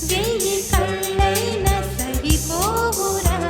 వెయ్యి కళ్ళైనా సరిపోవురా.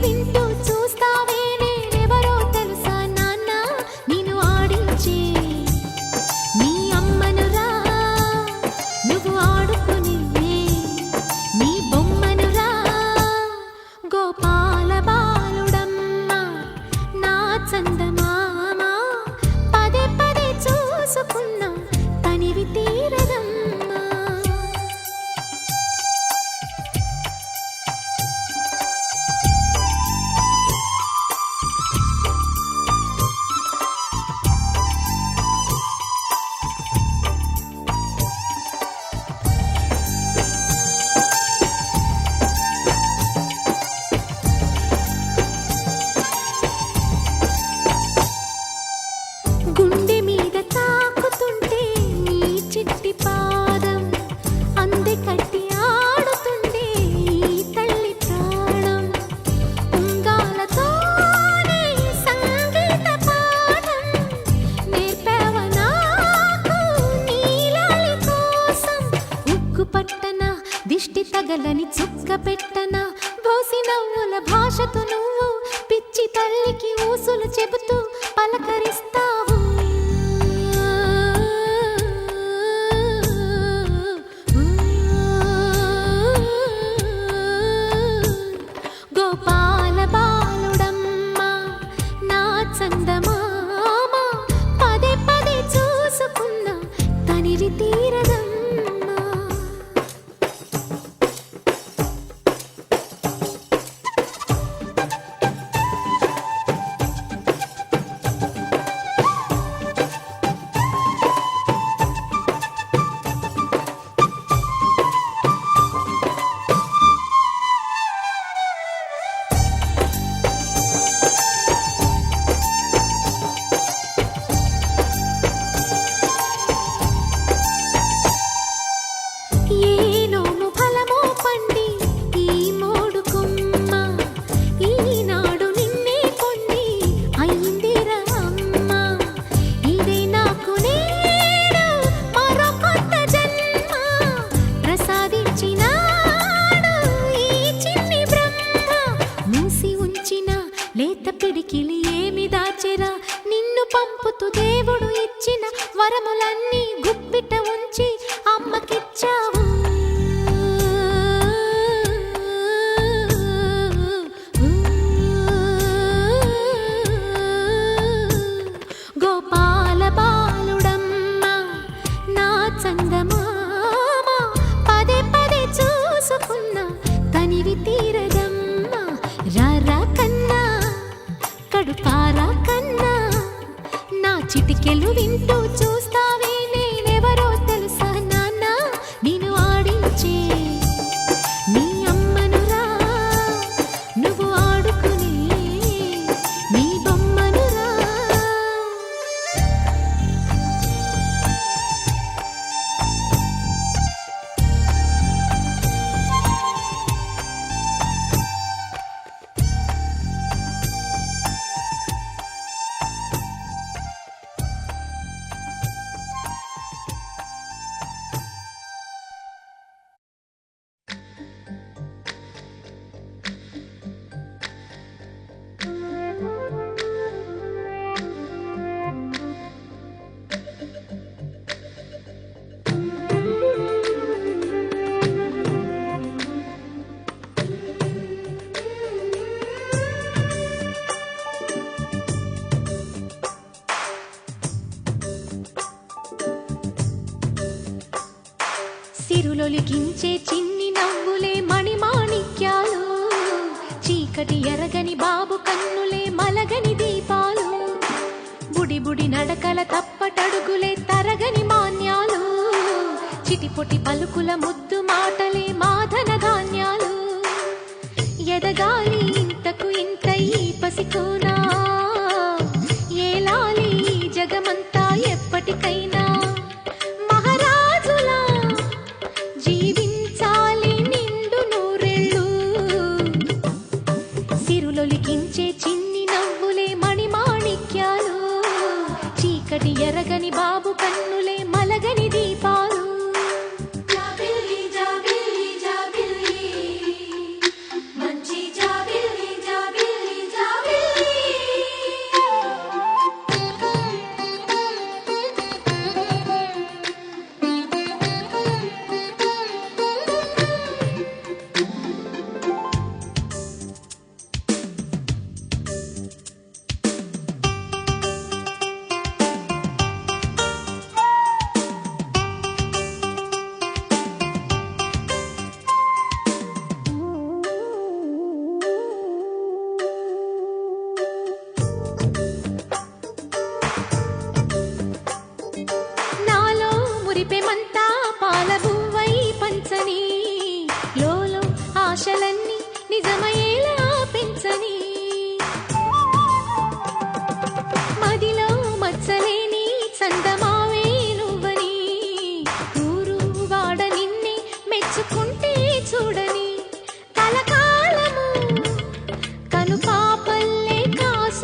వింటూ చూస్తావే నేనెవరో తెలుసా నాన్న నిన్ను ఆడించే నీ అమ్మనురా నువ్వు ఆడుకునే నీ బొమ్మనురా గోపాల బాలుడమ్మ నా చందమామ పదే పదే చూసుకున్నా తనివి తీరదమ్మా గుండె మీద తాకుతుంటే నీ చిట్టి పాదం అంది కట్టి ఆడుతుండే ఈ తల్లి ప్రాణం ఉంగాలతోనే సంగీత పాఠం నేర్పావ నాకు నీలాలి కోసం ఉక్కు పట్టన దిష్టి తగలని చుక్క పెట్టన బోసి నవ్వుల భాషతో నువ్వు పిచ్చి తల్లికి ఊసులు చెబుతూ పలకరిస్తావు గోపాల బాలుడమ్మ నా చందమామ పదే పదే చూసుకున్నా తనివి తీరదమ్మా ఏ నోము ఫలమో పండి ఈ మోడు కొమ్మ ఈనాడు నిన్నే కొండి అయిందిరా అమ్మ ఇదే నాకు నేడు మరో కొత్త జన్మ ప్రసాదించినాడు ఈ చిన్ని బ్రహ్మ మూసి ఉంచిన లేత పిడికిలి ఏమి దాచెరా నిన్ను పంపుతూ దేవుడు ఇచ్చిన వరములన్నీ గుప్పిట ఉంచి అమ్మకిచ్చావు గోపాల బాలుడమ్మ నా చందమామ పదే పదే చూసుకున్నా తనివి తీరదమ్మా రారా కన్నా కడుపారా కన్నా నా చిటికెలు వింటూ చూస్తావే నేనెవరో తెలుసా నాన్న నిన్ను ఆడించే నీ అమ్మనురా నువ్వు ఆడుకునే నీ బొమ్మనురా సిరులొలికించే చిన్ని నవ్వులే మణిమాణిక్యాలు చీకటి ఎరగని బాబు కన్నులే మలగని దీపాలు బుడి బుడి నడకల తప్పటడుగులే తరగని మాన్యాలు చిటిపొటి పలుకుల ముద్దు మాటలే మాధన ధాన్యాలు ఎదగాలి ఇంతకు ఇంత ఈ పసికోనా ఏలాలి జగమంతా ఎప్పటికైనా మహారాజులా జీవించాలి నిండు నూరేళ్ళు సిరులొలికించే చిన్ని నవ్వులే మణిమాణిక్యాలు చీకటి ఎరగని బాబు కన్నులే మలగని దీపాలు జాబిల్లి జాబిల్లి జాబిల్లి మంచి జాబిల్లి జాబిల్లి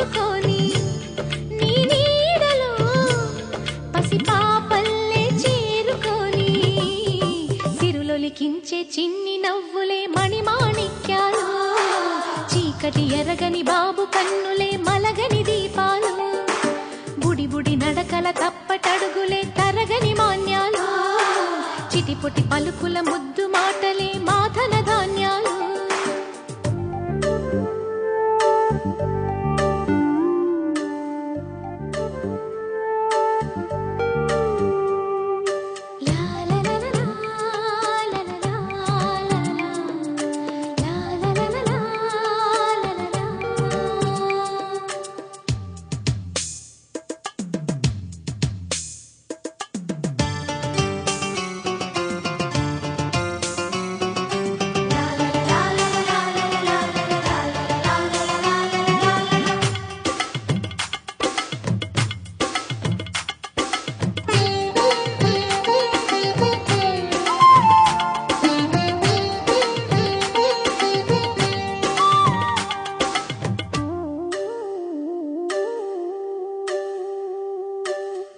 మార్చుకొని నీ నీడలో పసిపాపల్లే చేరుకొని సిరులొలికించే చిన్ని నవ్వులే మణిమాణిక్యాలు చీకటి ఎరగని బాబు కన్నులే మలగని దీపాలు బుడి బుడి నడకల తప్పటడుగులే తరగని మాన్యాలు చిటిపొటి పలుకుల ముద్దు మాటలే మాధన ధాన్యాలు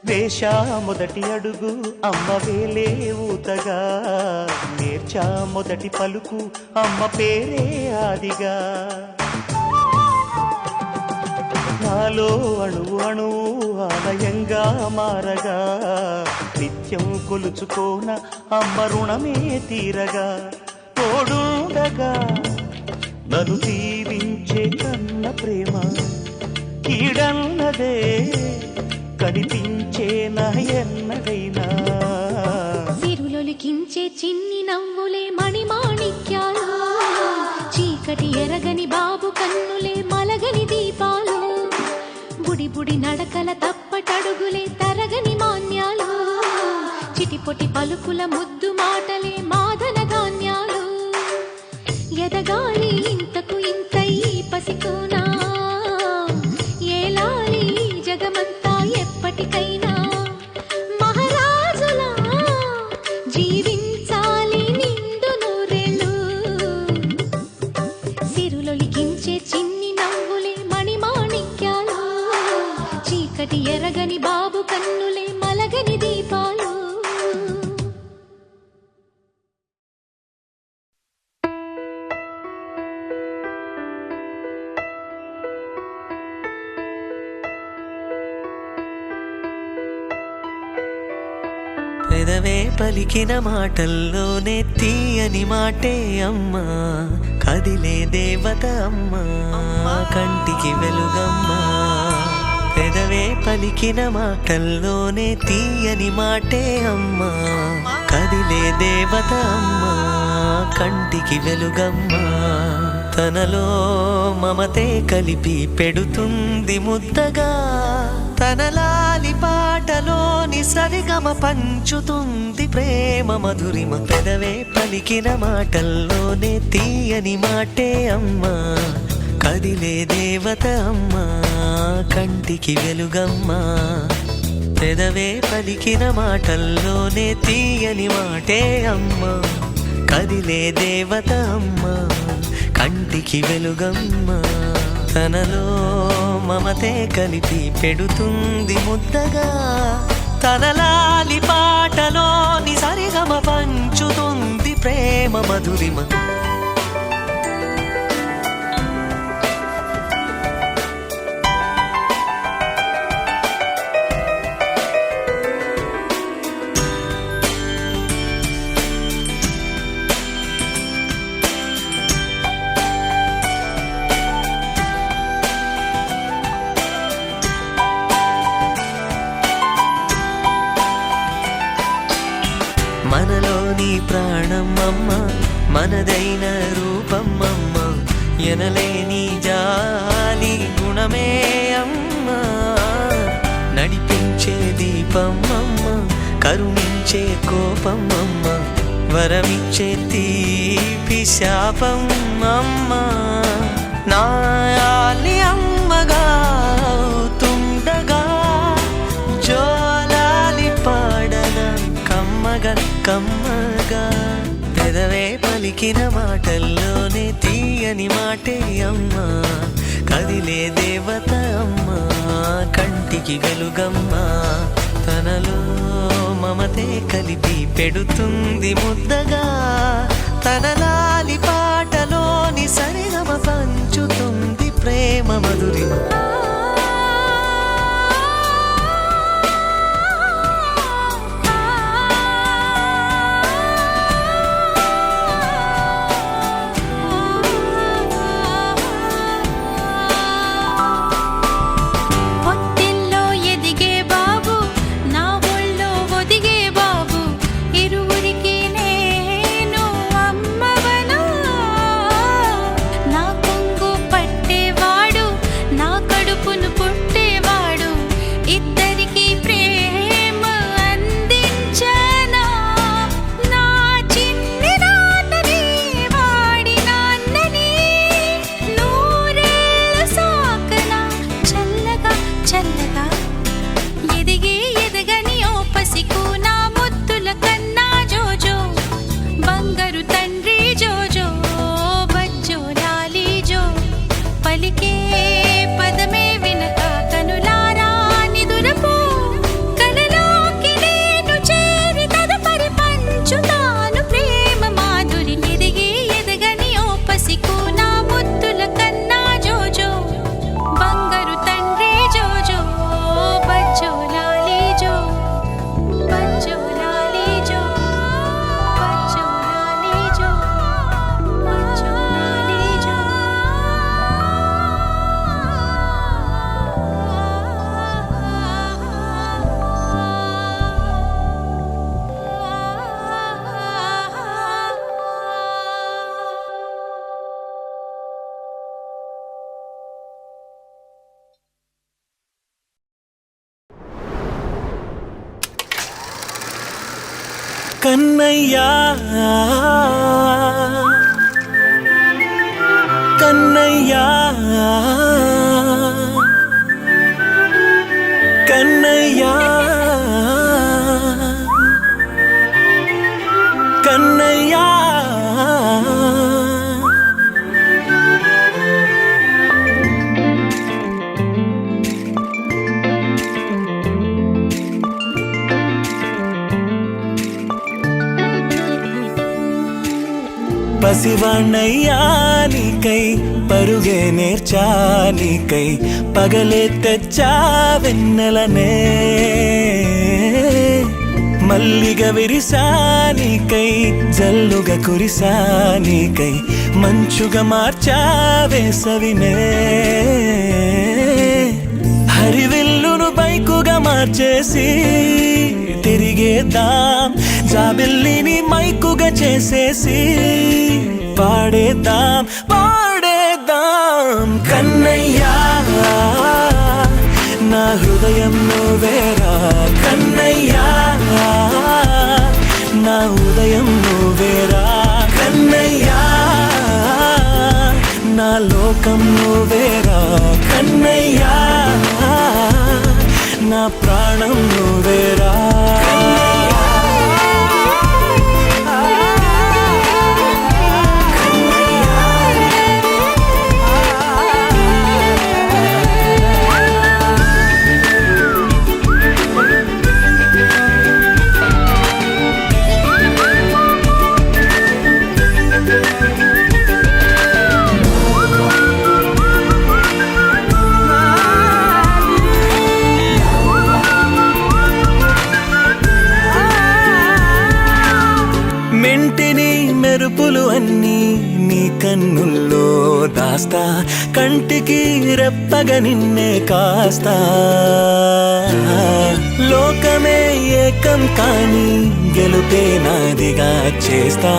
వేశా మొదటి అడుగు అమ్మ వేలే ఊతగా నేర్చా మొదటి పలుకు అమ్మ పేరే ఆదిగా నాలో అణువు అణువు ఆలయంగా మారగా నిత్యం కొలుచుకోన అమ్మ రుణమే తీరగా తోడుండగా నన్ను దీవించే కన్న ప్రేమ కీడన్నదే కనిపించే ఎన్నడైనా సిరులొలికించే చిన్ని నవ్వులే మణిమాణిక్యాలు చీకటి ఎరగని బాబు కన్నులే మలగని దీపాలు బుడి బుడి నడకల తప్పటడుగులే తరగని మాన్యాలు చిటిపొటి పలుకుల ముద్దు మాటలే మాధన ధాన్యాలు ఎదగాలి ఇంతకు ఇంతై పసికోనా ఏలాలి జగమంతా ఎప్పటికైనా మహారాజులా జీవించాలి నిండు నూరేళ్ళు సిరులొలికించే చిన్ని నవ్వులే మణిమాణిక్యాలు చీకటి ఎరగని బాబు కన్నులే మలగని దీపాలు పెదవే పలికిన మాటల్లోనే తీయని మాటే అమ్మా కదిలే దేవత అమ్మా కంటికి వెలుగమ్మా పెదవే పలికిన మాటల్లోనే తీయని మాటే అమ్మా కదిలే దేవత అమ్మా కంటికి వెలుగమ్మా తనలో మమతే కలిపి పెడుతుంది ముద్దగా తనలాలి పాటలోని సరిగమ పంచుతుంది ప్రేమ మధురిమ పెదవే పలికిన మాటల్లోనే తీయని మాటే అమ్మా కదిలే దేవత అమ్మా కంటికి వెలుగమ్మా పెదవే పలికిన మాటల్లోనే తీయని మాటే అమ్మా కదిలే దేవత అమ్మా కంటికి వెలుగమ్మా తనలో మమతే కలిపి పెడుతుంది ముద్దగా తనలాలి పాటలోని సరిగమ పంచుతుంది ప్రేమ మధురిమ మనలోని ప్రాణమమ్మ మనదైన రూపమమ్మ ఎనలేని జాలి గుణమే అమ్మ నడిపించే దీపమమ్మ కరుణించే కోపమమ్మ వరమిచ్చే తీపి శాపమమ్మ నాయాలి అమ్మగా తుండగా జోలాలి పాడన కమ్మగా కమ్మగా పెదవే పలికిన మాటల్లోనే తీయని మాటే అమ్మా కదిలే దేవత కంటికి వెలుగమ్మ తనలో మమతే కలిపి పెడుతుంది ముద్దగా తన లాలి పాటలోని సరిగమ పంచుతుంది ప్రేమ మధురిమ కన్నయ్యా కన్నయ్యా కన్నయ్యా కన్నయ్యా పసివాణ్ణయ్యా నీకై పరుగే నేర్చా నీకై పగలే తెచ్చా వెన్నెలనే మల్లిగ విరిసా నీకై జల్లుగా కురిసా నీకై మంచుగా మార్చా వేసవినే హరివిల్లును బైకుగా మార్చేసి తిరిగేద్దాం జాబిల్లిని మైకుగా చేసేసి పాడేద్దాం పాడేద్దాం కన్నయ్యా నా హృదయం నువ్వేరా కన్నయ్యా నా ఉదయం నువ్వేరా కన్నయ్యా నా లోకం నువ్వేరా కన్నయ్యా నా ప్రాణం నువ్వేరా మెరుపులు అన్నీ నీ కన్నుల్లో దాస్తా కంటికి రెప్పగా నిన్నే కాస్తా లోకమే ఏకం కాని గెలుపే నాదిగా చేస్తా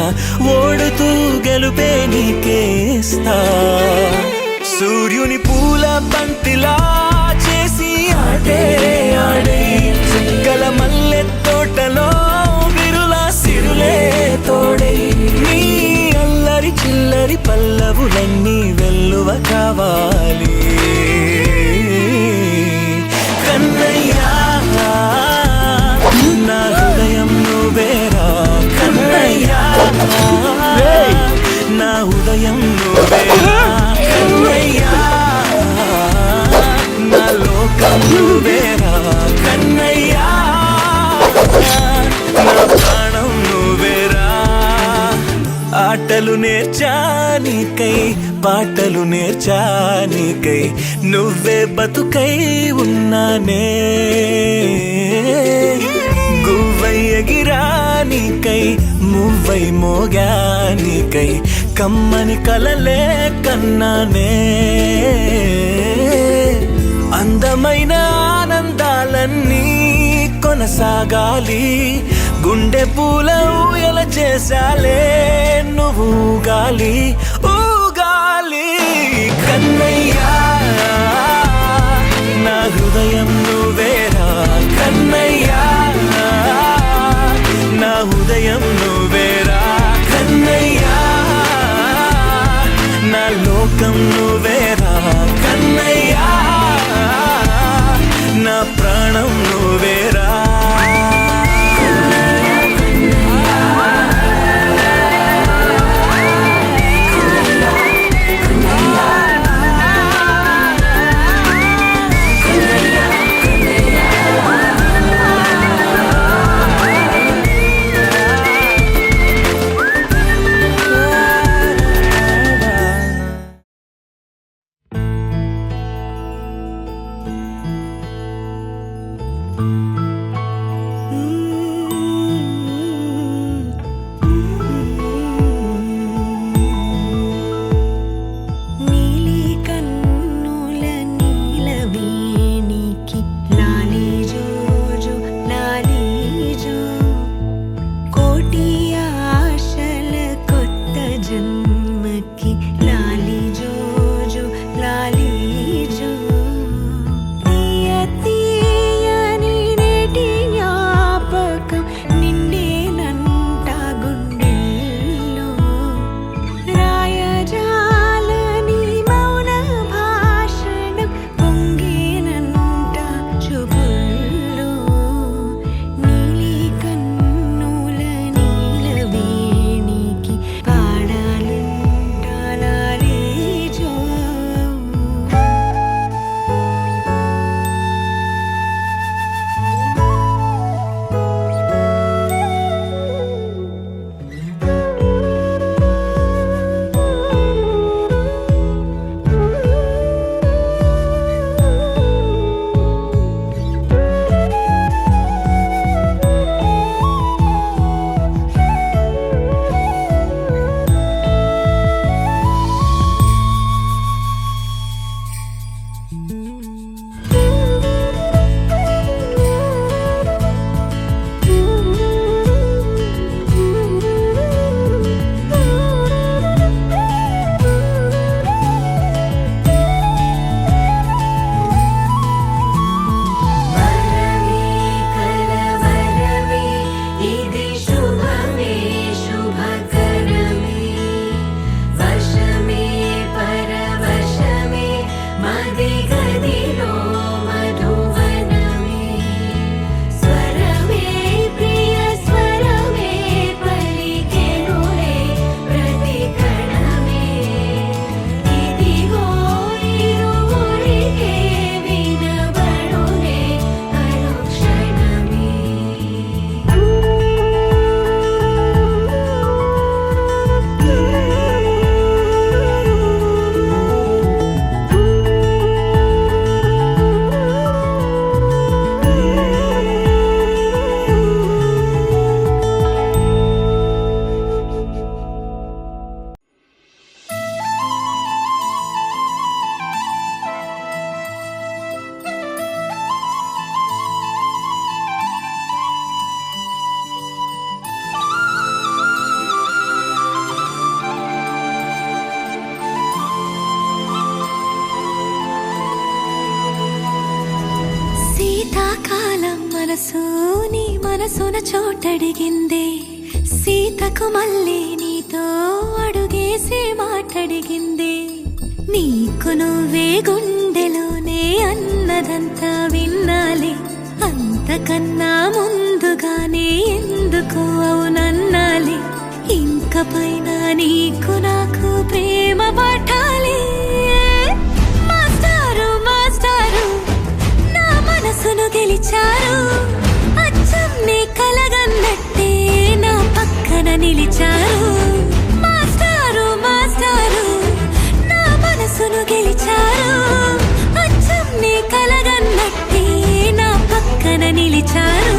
ఓడుతూ గెలుపే నీకేస్తా సూర్యుని పూల బంతిలా చేసి ఆడే ఆడే చుక్కల మల్లె తోటలో విరులా సిరులే తోడే నీ అల్లరి చిల్లరి పల్లవులన్నీ వెల్లువ కావాలి కన్నయ్యా నా హృదయం నువ్వేరా కన్నయ్యా నా ఉదయం నువ్వేరా కన్నయ్యా నా లోకం నువ్వేరా నీకై పాటలు నేర్చా నీకై నువ్వే బతుకై ఉన్నానే గువ్వై ఎగిరా నీకై మువ్వై మోగా నీకై కమ్మని కలలే కన్నానే అందమైన ఆనందాలన్నీ కొనసాగాలి గుండె పూల ఊయల చేసాలే నువ్వు ఊగాలి ఊగాలి కన్నయ్యా నా హృదయం నువ్వేరా కన్నయ్యా నా హృదయం నువ్వేరా కన్నయ్యా నా లోకం నువ్వేరా కన్నయ్యా నా ప్రాణం నువ్వేరా మనసు నీ మనసున చోటడిగిందే సీతకు మళ్ళీ నీతో అడుగేసే మాటడిగిందే నీకు నువ్వే గుండెలోనే అన్నదంతా విన్నాలే అంతకన్నా ముందుగానే ఎందుకు అవునన్నాలే ఇంక పైన నీకు నాకు ప్రేమ పాఠాలే మాస్టారు మాస్టారు నా మనసును గెలిచారు అచ్చం నీ కలగన్నట్టే నా పక్కన నిలిచారు మాస్టారు మాస్టారు మనసును గెలిచారు అచ్చం నీ కలగన్నట్టే నా పక్కన నిలిచారు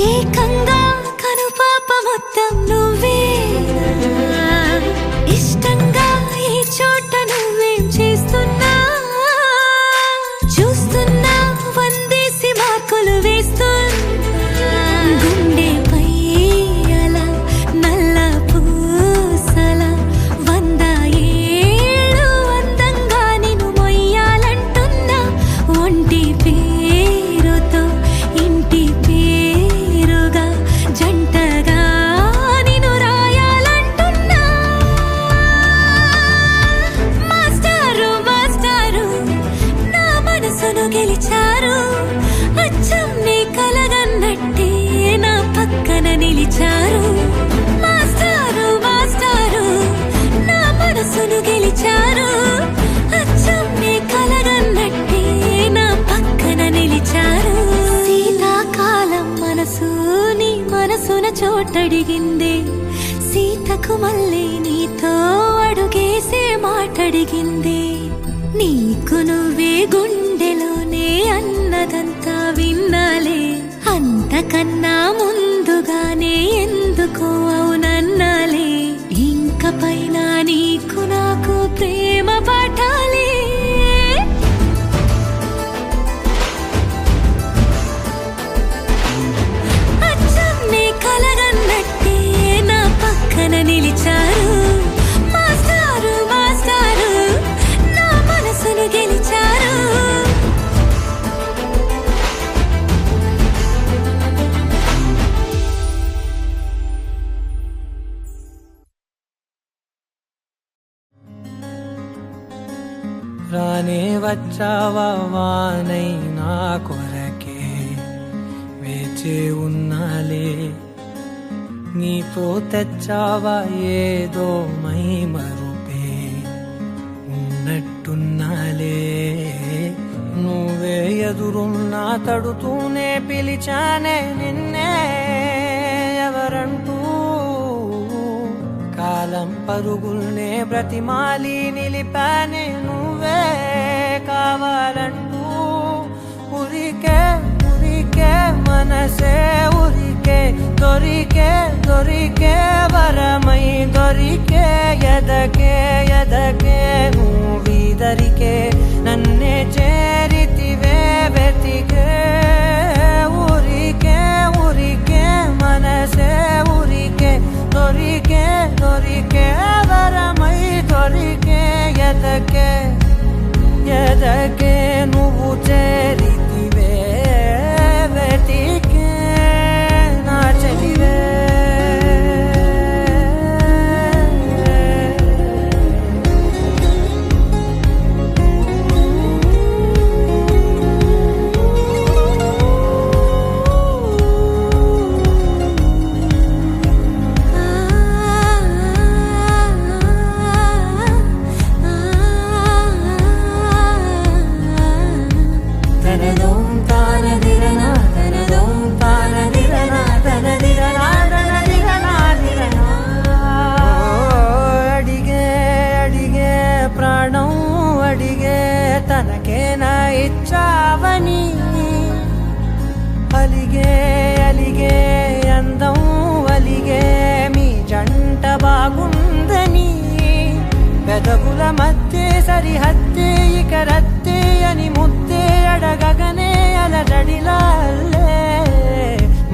ఏకంగా కనుపాప మొత్తం నువ్వే ఇష్టంగా ఈ చోట నువ్వేం చేస్తున్నా చూస్తున్నా వందేసి మార్కులు వేస్తున్నా గుండెపై అలా నల్ల పూసల 100 ఏళ్ళు అందంగా నిన్ను మొయ్యాలంటున్నా ఒంటి పేరుతో ఇంటి జంటగా నిన్ను రాయాలంటున్నా మాస్టారు మాస్టారు నా మనసును గెలిచారు అచ్చం నీ కలగన్నట్టే నా పక్కన నిలిచారు మాస్టారు మాస్టారు నా మనసును గెలిచారు అచ్చం నీ కలగన్నట్టే నా పక్కన నిలిచారు శీతాకాలం మనసు మనసున చోటడిగింది సీతకు మళ్ళీ నీతో అడుగేసే మాటడిగింది నీకు నువ్వే గుండెలోనే అన్నదంతా విన్నాలే అంతకన్నా ముందుగానే ఎందుకో అవునన్నాలే ఇంక పైన నీకు నాకు ప్రేమ పాఠాలే నిలిచారు మాస్టారు మాస్టారు నా మనసును గెలిచారు రానే వచ్చావా వానై నా కొరకే వేచే ఉన్నాలే నీతో తెచ్చావా ఏదో మై మరుపే ఉన్నట్టున్నాలే నువ్వే ఎదురున్నా తడుతూనే పిలిచానే నిన్నే ఎవరంటూ కాలం పరుగుల్నే బ్రతిమాలి నిలిపానే నువ్వే కావాలంటూ ఉరికే ఉరికే మనసే ఉరికే దొరికే దొరికే వరమై దొరికే ఎదకే ఎదకే నువ్విదరికే నన్నే చేరితివే వెతికే ఉరికే ఉరికే మనసే ఉరికే దొరికే దొరికే వరమై దొరికే ఎదకే ఎదకే నువ్వు చేరితివే వెతికే నా చెలివే తనకేనా ఇచ్చావని అలిగే అలిగే అందం అలిగే మీ జంట బాగుందని పెదవుల మధ్య సరిహద్దే ఇక రద్దే అని ముద్దే అడగగనే అలజడిలాల్లే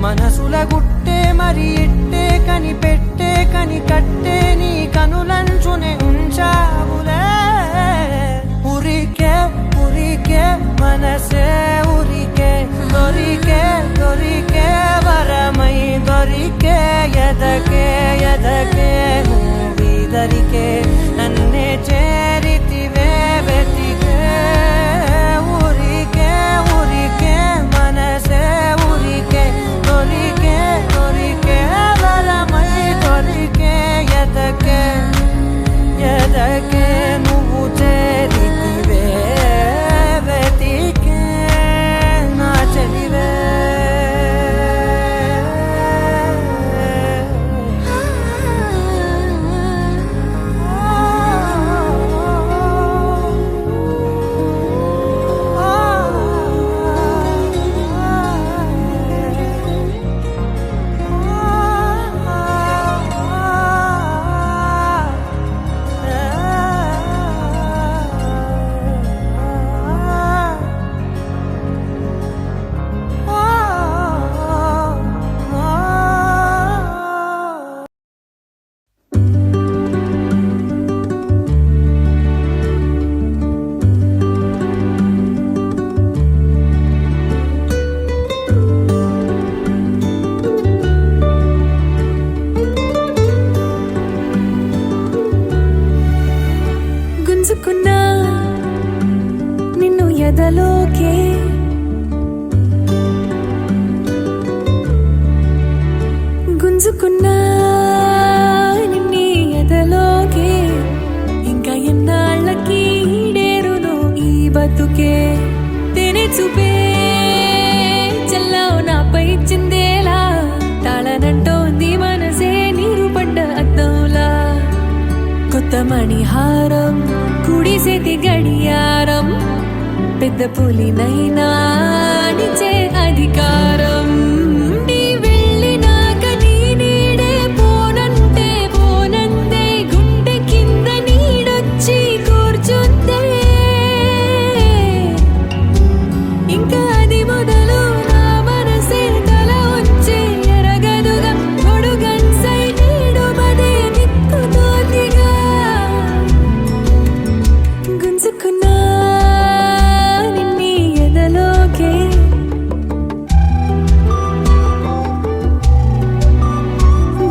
మనసుల గుట్టే మరి ఇట్టే కని పెట్టే కని కట్టే నీ కనులంచునే ఎదకే ఎదకే నువ్వీదరికే నన్నే చేరితివే వెతికే ఊరికే ఊరికే మనసే ఊరికే దొరికే దొరికే వరమై దొరికే ఎదకే ఎదకే నువ్వు చేరితివే వెతికే నా చెలివే గుంజుకున్నా నిన్ను ఎదలోకే గుంజుకున్నా నిన్ను ఎదలోకే ఇంకా ఎన్నాళ్ళకి ఈడేరును ఈ బతుకే తేనె చూపే చల్లావు నాపై చిందేలా తాళనంటోంది మనసే నీరు పడ్డ అద్దంలా కొత్త మణిహారం కుడి చేతి గడియారం పెద్ద పులినైనా నిచే అధికారం నీ వెళ్ళినాక నీ నీడే పోనంటే పోనందే గుండె కింద నీడొచ్చి కూర్చుందే ఇంకా అది మొదలు నా మనసే తల వచ్చే ఎరగదుగా గొడుగన్సై నీడు మదే నిక్కుతోందిగా గుంజుకున్నా నిన్ను ఎదలోకే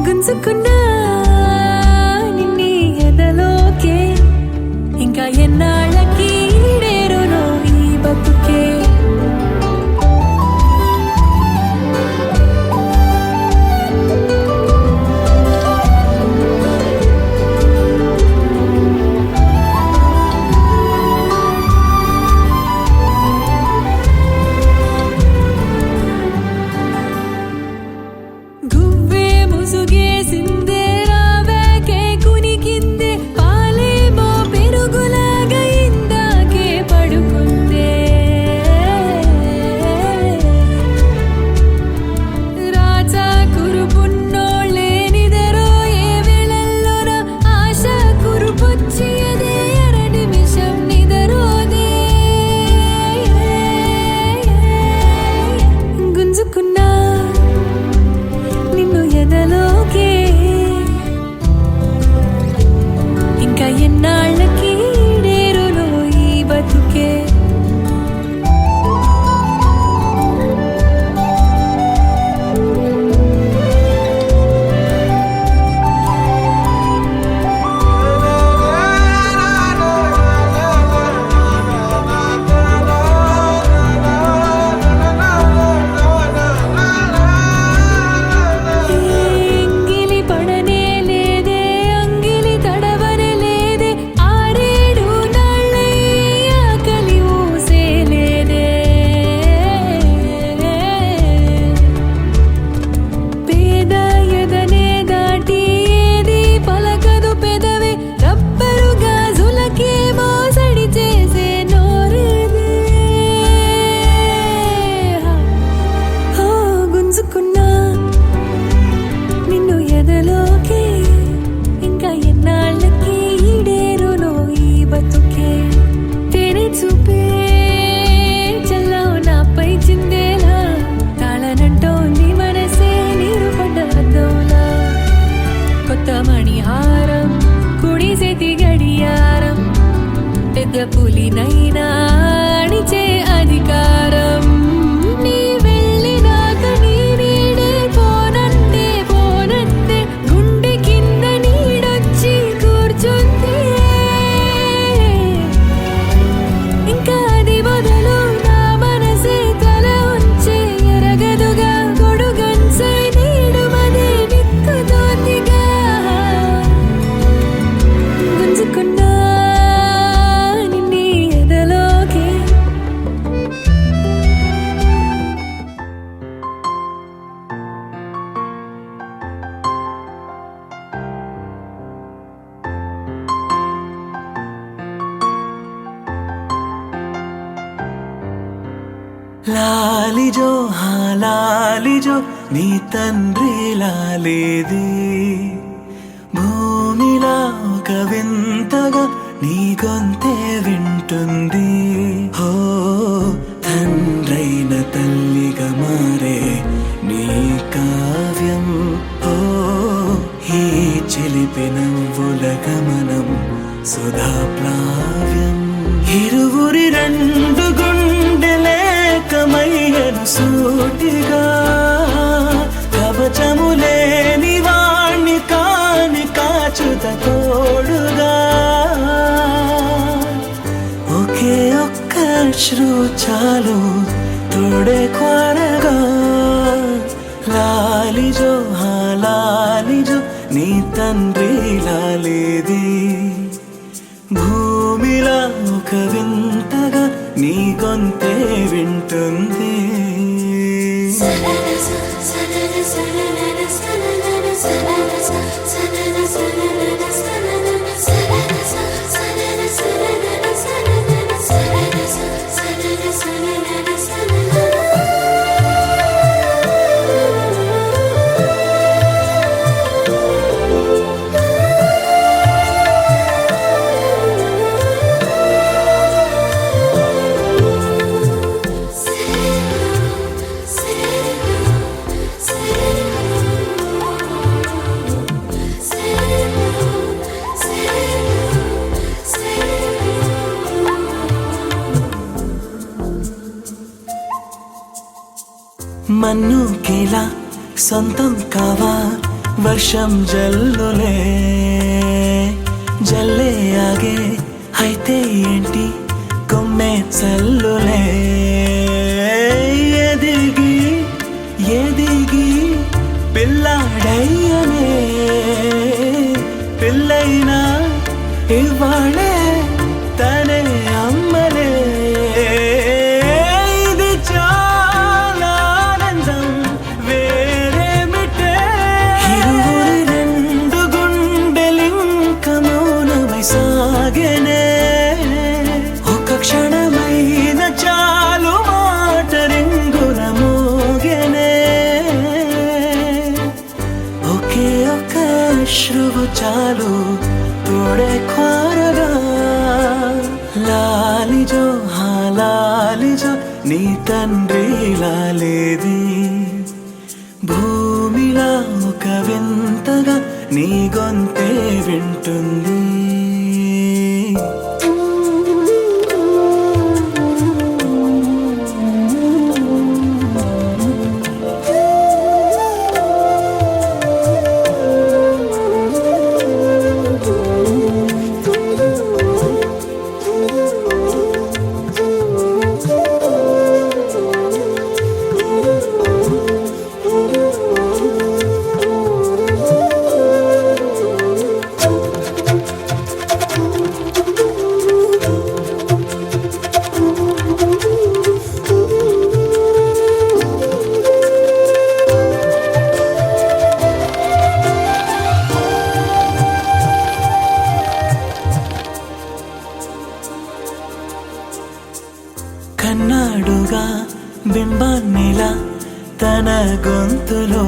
గుంజుకున్నా నిన్ను ఎదలోకే ఇంకా ఎన్నాళ్ళకి ఈడేరునో ఈ బతుకే గువ్వే ముసుగేసిందే రావేకే కునికిందే పాలేమో పెరుగులాగా ఇందాకే పడుకుందే రాజా కురుపున్నోళ్ళే నిదరో ఏ వేళల్లోన ఆశ కురుపొచ్చి అదే అర నిమిషం నిదరోదే గుంజుకున్నా నిన్ను ఎదలోకే ఇంకా ఎన్నాళ్ళకి ఈడేరునో ఈ బతుకే ఎంగిలి పడనే లేదే అంగిలి తడవనే లేదే ఆరేడు నాళ్ళై ఆకలి ఊసే లేదే పేద ఎదనే దాటి ఏది పలకదు పెదవే రబ్బరు గాజులకే మోసడి చేసే నోరేదే హో గుంజుకున్నా నిన్ను ఎదలోకే ఇంకా ఎన్నాళ్ళకి ఈడేరునో ఈ బతుకే తేనె చూపే చల్లావు నాపై చిందేలా తాళనంటోంది మనసే నీరు పడ్డ అద్దంలా కొత్త మణిహారం కుడి చేతి గడియారం పెద్ద పులినైనా అణిచే అధికారం నీ వెళ్ళినాక నీ నీడే పోనంటే పోనంతే లాలిజో లాలిజో నీ తండ్రి లాలేది భూమిలా ఒక వింతగా నీ గొంతే వింటుంది హో తండ్రైన తల్లిగా మారే నీ కావ్యం హో ఈ చిలిపి నవ్వుల గమనం సుధా ప్లావ్యం ఇరువురి రెండు గుండెలేకమయ్యను సూటిగా కవచములేని వాణ్ణి కాని కాచుత తోడుగా ఒకే ఒక్క అశ్రు చాలు తోడే క్వాడగా లాలిజో లాలిజో నీ తండ్రి లాలేది భూమిలా ఒక వింతగా నీ గొంతే వింటుంది మన్నుకేలా సొంతం కావా వర్షం జల్లులే జల్లే ఆగే అయితే ఏంటి కొమ్మే చల్లులే ఎదిగి ఎదిగి పిల్లాడయ్యనే పిల్లైనా ఇవాళే తనే అమ్మలే ఒక క్షణమైన చాలు మాట రింగున మోగెనే ఒకే ఒక అశ్రువు చాలు తోడే క్వారగా లాలిజో లాలిజో నీ తండ్రి లాలేది భూమిలా ఒక వింతగా నీ గొంతే వింటుంది కన్నాడుగా బింబాన్నిలా తన గొంతులో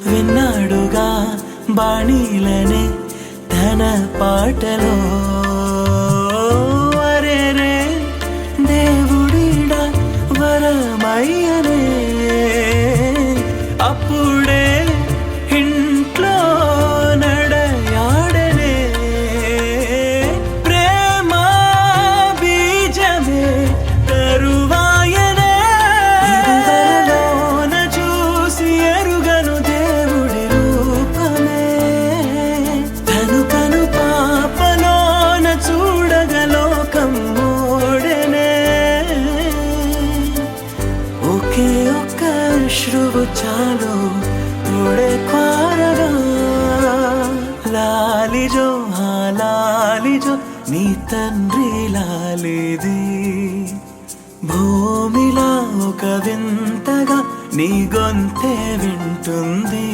విన్నాడుగా బాణీలనే తన పాటలో అరేరే దేవుడిడా వరమయ్యనే అప్పుడే ఇంట్లో నడయాడనే ప్రేమ బీజమే తరువాయనే ఇదువరలోన చూసి ఎరుగను దేవుడి రూపమే తను కను పాపలోన చూడగలోకం మోడెనే ఒకే ఒక్క అశ్రువు చాలు తోడే క్వారగా లాలిజో లాలిజో నీ తండ్రి లాలేది భూమిలా ఒక వింతగా నీ గొంతే వింటుంది